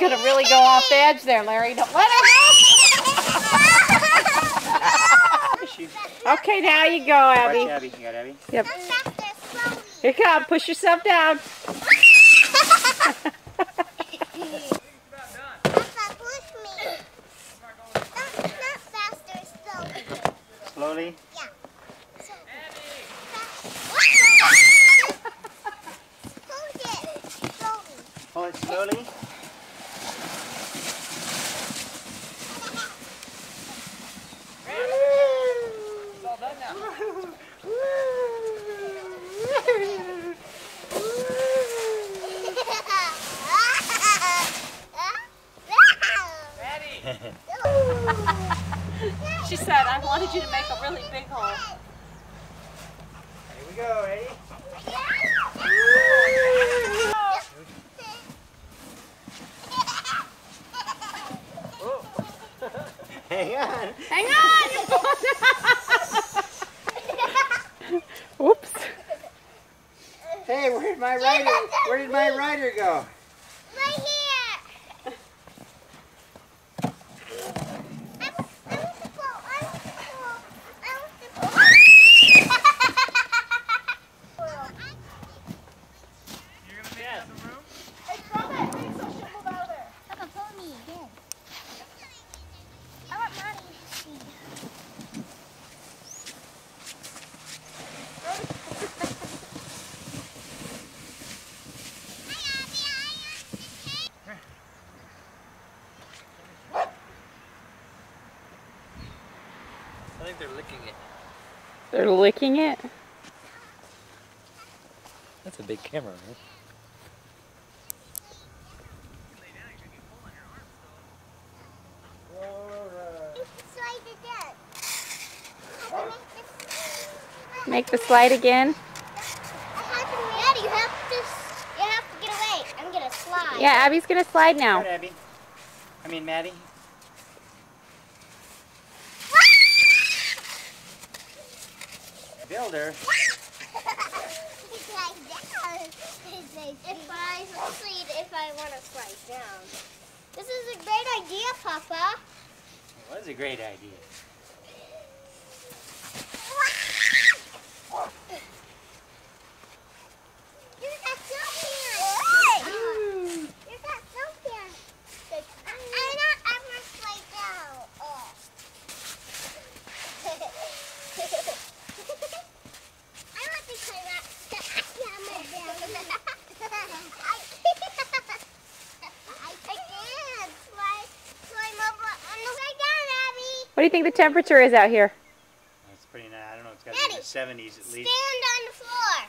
gonna really go off the edge there, Larry. Don't let her go. Okay, now you go, Abby. Watch Abby. You got Abby? Yep. Here you come. Push yourself down. Slowly? Yeah. Hold it slowly. It's all done now. She said, I wanted you to make a really big hole. Here we go, ready? Hang on. Hang on! Oops. Hey, where did my rider go? Right here. I think they're licking it. They're licking it? That's a big camera, right? Make the slide again. Daddy, you have to get away. I'm gonna slide. Yeah, Abby's gonna slide now. Good, Abby. I mean, Maddie. Builder. If I want to slide down. This is a great idea, Papa. It was a great idea. What do you think the temperature is out here? That's pretty nice. I don't know. It's got to be in the 70s at least. Stand on the floor.